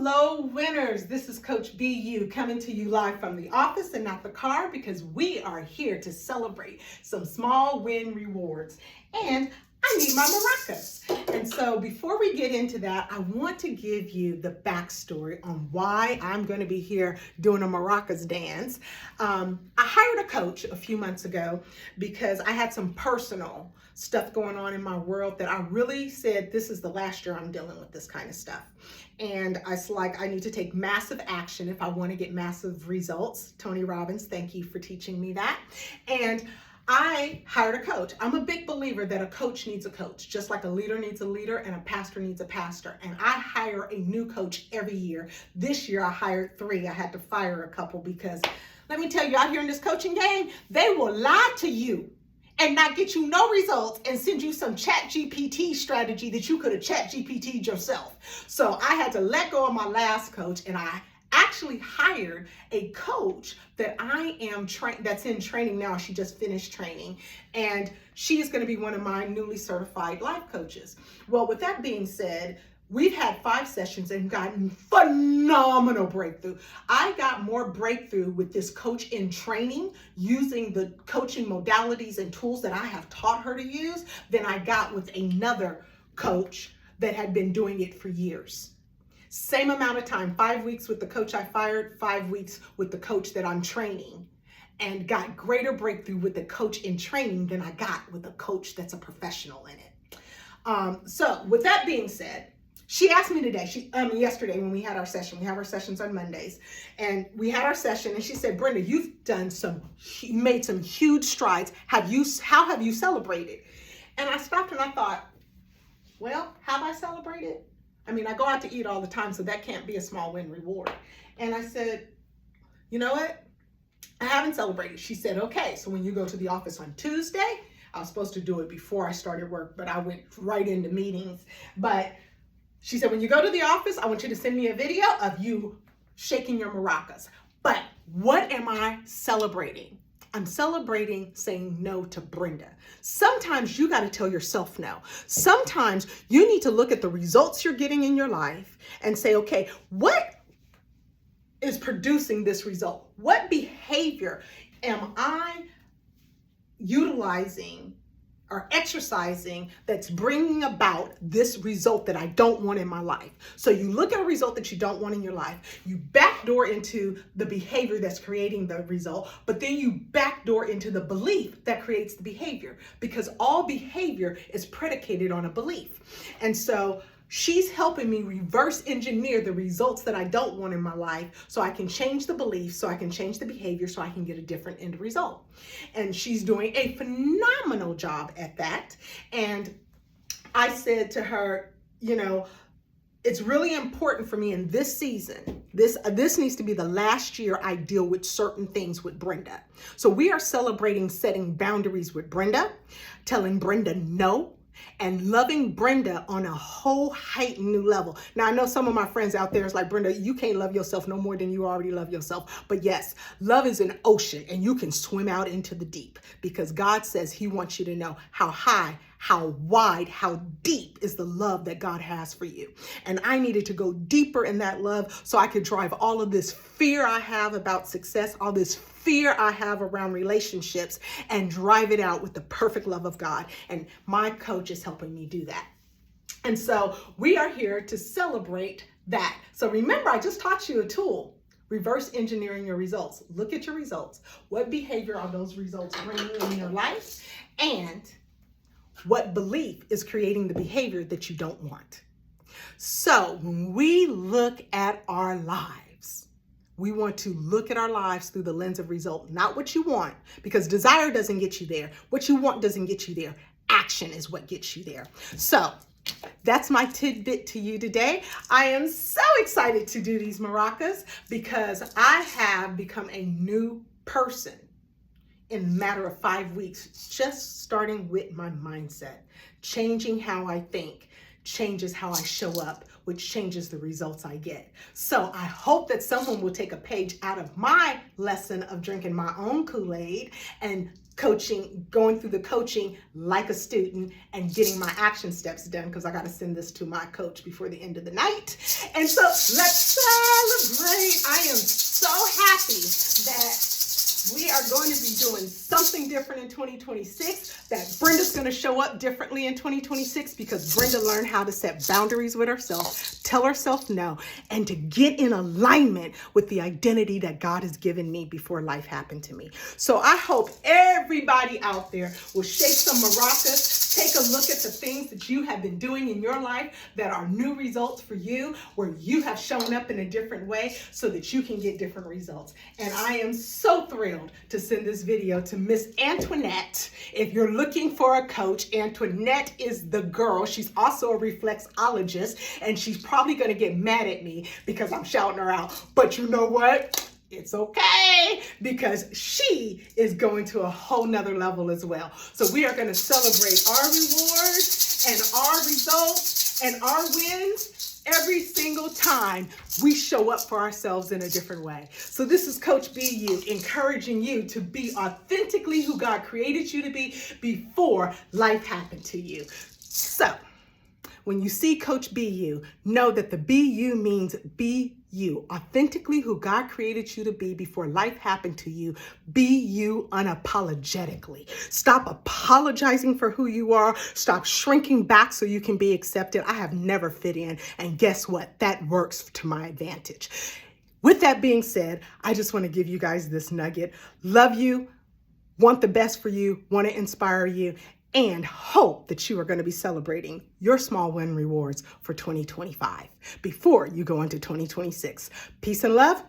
Hello, winners. This is Coach BU coming to you live from the office and not the car because we are here to celebrate some small win rewards. And I need my maracas. And so before we get into that, I want to give you the backstory on why I'm going to be here doing a maracas dance. I hired a coach a few months ago because I had some personal stuff going on in my world that I really said, this is the last year I'm dealing with this kind of stuff. And it's like, I need to take massive action if I want to get massive results. Tony Robbins, thank you for teaching me that. And I hired a coach. I'm a big believer that a coach needs a coach, just like a leader needs a leader and a pastor needs a pastor. And I hire a new coach every year. This year I hired 3. I had to fire a couple because let me tell you, out here in this coaching game, they will lie to you and not get you no results and send you some chat GPT strategy that you could have chat GPT'd yourself. So I had to let go of my last coach and I actually hired a coach that I am that's in training now. She just finished training and she is going to be one of my newly certified life coaches. Well, with that being said, we've had 5 sessions and gotten phenomenal breakthrough. I got more breakthrough with this coach in training using the coaching modalities and tools that I have taught her to use than I got with another coach that had been doing it for years. Same amount of time, 5 weeks with the coach I fired, 5 weeks with the coach that I'm training, and got greater breakthrough with the coach in training than I got with a coach that's a professional in it. So with that being said, she asked me today, yesterday when we had our session, we have our sessions on Mondays, and we had our session and she said, Brenda, you made some huge strides. How have you celebrated? And I stopped and I thought, well, have I celebrated? I mean, I go out to eat all the time, so that can't be a small win reward. And I said, you know what? I haven't celebrated. She said, okay, so when you go to the office on Tuesday, I was supposed to do it before I started work, but I went right into meetings. But she said, when you go to the office, I want you to send me a video of you shaking your maracas. But what am I celebrating? I'm celebrating saying no to Brenda. Sometimes you got to tell yourself no. Sometimes you need to look at the results you're getting in your life and say, okay, what is producing this result? What behavior am I utilizing or exercising that's bringing about this result that I don't want in my life? So you look at a result that you don't want in your life, you backdoor into the behavior that's creating the result, but then you backdoor into the belief that creates the behavior, because all behavior is predicated on a belief. And so she's helping me reverse engineer the results that I don't want in my life so I can change the belief, so I can change the behavior, so I can get a different end result. And she's doing a phenomenal job at that. And I said to her, you know, it's really important for me in this season. This needs to be the last year I deal with certain things with Brenda. So we are celebrating setting boundaries with Brenda, telling Brenda no, and loving Brenda on a whole heightened new level. Now, I know some of my friends out there is like, Brenda, you can't love yourself no more than you already love yourself. But yes, love is an ocean and you can swim out into the deep because God says he wants you to know how high, how wide, how deep is the love that God has for you. And I needed to go deeper in that love so I could drive all of this fear I have about success, all this fear I have around relationships, and drive it out with the perfect love of God. And my coach is helping me do that. And so we are here to celebrate that. So remember, I just taught you a tool. Reverse engineering your results. Look at your results. What behavior are those results bringing in your life? And what belief is creating the behavior that you don't want? So when we look at our lives, we want to look at our lives through the lens of result, not what you want, because desire doesn't get you there. What you want doesn't get you there. Action is what gets you there. So that's my tidbit to you today. I am so excited to do these maracas because I have become a new person in a matter of 5 weeks, just starting with my mindset. Changing how I think changes how I show up, which changes the results I get. So I hope that someone will take a page out of my lesson of drinking my own Kool-Aid and coaching, going through the coaching like a student and getting my action steps done, because I got to send this to my coach before the end of the night. And so let's celebrate. I am so happy that we are going to be doing something different in 2026, that Brenda's going to show up differently in 2026, because Brenda learned how to set boundaries with herself, tell herself no, and to get in alignment with the identity that God has given me before life happened to me. So I hope everybody out there will shake some maracas, take a look at the things that you have been doing in your life that are new results for you, where you have shown up in a different way so that you can get different results. And I am so thrilled to send this video to Miss Antoinette. If you're looking for a coach, Antoinette is the girl. She's also a reflexologist, and she's probably going to get mad at me because I'm shouting her out. But you know what? It's okay, because she is going to a whole nother level as well. So we are going to celebrate our rewards and our results and our wins every single time we show up for ourselves in a different way. So this is Coach BU, encouraging you to be authentically who God created you to be before life happened to you. So when you see Coach BU, know that the BU means be you, authentically who God created you to be before life happened to you. Be you unapologetically. Stop apologizing for who you are. Stop shrinking back so you can be accepted. I have never fit in, and guess what? That works to my advantage. With that being said, I just want to give you guys this nugget. Love you, want the best for you, want to inspire you, and hope that you are going to be celebrating your small win rewards for 2025 before you go into 2026. Peace and love.